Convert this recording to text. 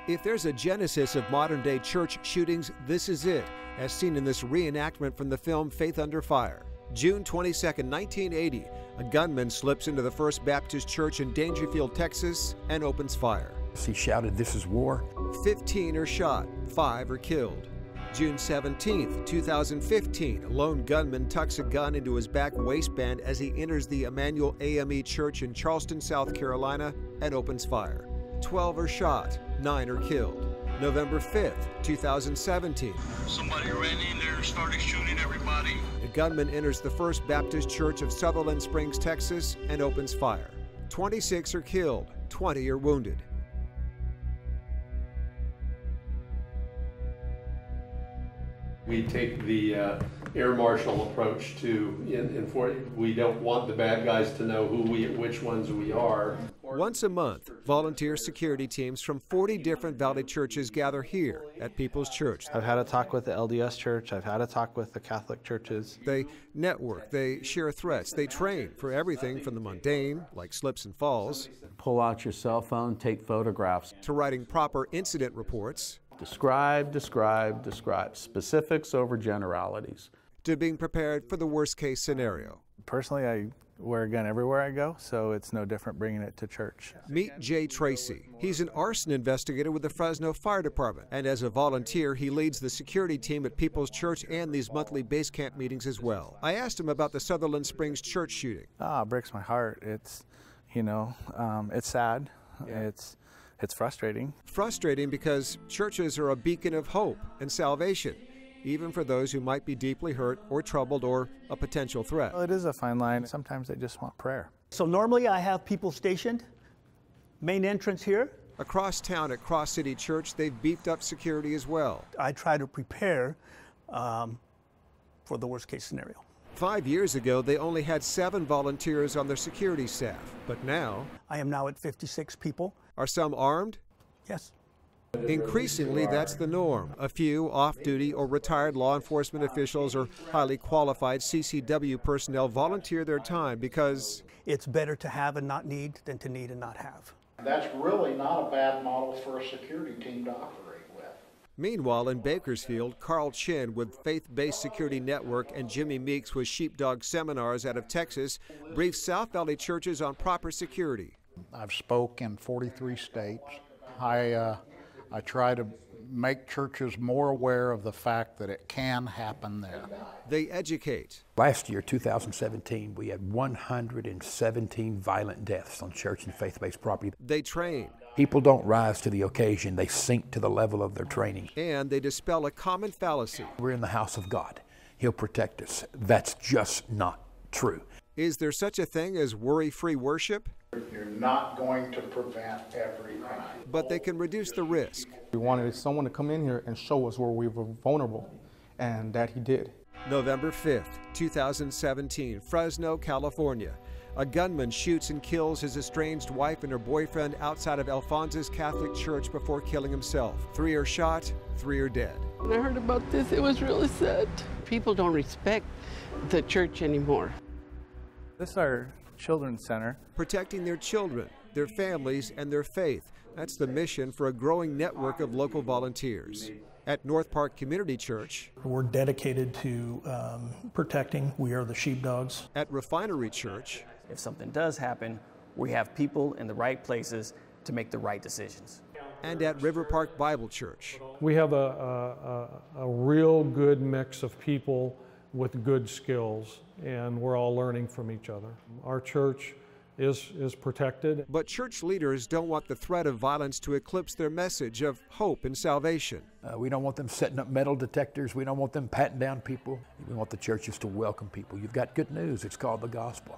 If there's a genesis of modern-day church shootings, this is it, as seen in this reenactment from the film Faith Under Fire. June 22, 1980, a gunman slips into the First Baptist Church in Daingerfield, Texas, and opens fire. He shouted, "This is war." 15 are shot, 5 are killed. June 17, 2015, a lone gunman tucks a gun into his back waistband as he enters the Emanuel AME Church in Charleston, South Carolina, and opens fire. 12 are shot, 9 are killed. November 5th, 2017. Somebody ran in there and started shooting everybody. The gunman enters the First Baptist Church of Sutherland Springs, Texas, and opens fire. 26 are killed, 20 are wounded. We take the air marshal approach to, we don't want the bad guys to know which ones we are. Once a month, volunteer security teams from 40 different Valley churches gather here at People's Church. I've had a talk with the LDS Church. I've had a talk with the Catholic churches. They network, they share threats, they train for everything from the mundane, like slips and falls, pull out your cell phone, take photographs, to writing proper incident reports, describe, describe, describe, specifics over generalities, to being prepared for the worst-case scenario. Personally, I wear a gun everywhere I go, so it's no different bringing it to church. Meet Jay Tracy. He's an arson investigator with the FRESNO Fire Department, and as a volunteer, he leads the security team at People's Church and these monthly base camp meetings as well. I asked him about the Sutherland Springs church shooting. It breaks my heart. It's, it's sad. Yeah. It's frustrating. Frustrating because churches are a beacon of hope and salvation, even for those who might be deeply hurt or troubled or a potential threat. Well, it is a fine line. Sometimes they just want prayer. So normally I have people stationed, main entrance here. Across town at Cross City Church, they've beefed up security as well. I try to prepare for the worst case scenario. 5 years ago, they only had 7 volunteers on their security staff, but now... I am now at 56 people. Are some armed? Yes. Increasingly, that's the norm. A few off-duty or retired law enforcement officials or highly qualified CCW personnel volunteer their time because... It's better to have and not need than to need and not have. That's really not a bad model for a security team to operate with. Meanwhile, in Bakersfield, Carl Chin with Faith-Based Security Network and Jimmy Meeks with Sheepdog Seminars out of Texas briefed South Valley churches on proper security. I've spoke in 43 states. I try to make churches more aware of the fact that it can happen there. They educate. Last year, 2017, we had 117 violent deaths on church and faith-based property. They train. People don't rise to the occasion, they sink to the level of their training. And they dispel a common fallacy. We're in the house of God. He'll protect us. That's just not true. Is there such a thing as worry-free worship? You're not going to prevent every crime. But they can reduce the risk. We wanted someone to come in here and show us where we were vulnerable, and that he did. November 5th, 2017, Fresno, California. A gunman shoots and kills his estranged wife and her boyfriend outside of Alphonsus Catholic Church before killing himself. 3 are shot, 3 are dead. When I heard about this, it was really sad. People don't respect the church anymore. This is our children's center. Protecting their children, their families, and their faith. That's the mission for a growing network of local volunteers. At North Park Community Church, we're dedicated to protecting. We are the sheepdogs. At Refinery Church, if something does happen, we have people in the right places to make the right decisions. And at River Park Bible Church. We have a real good mix of people with good skills, and we're all learning from each other. Our church is protected. But church leaders don't want the threat of violence to eclipse their message of hope and salvation. We don't want them setting up metal detectors. We don't want them patting down people. We want the churches to welcome people. You've got good news. It's called the gospel.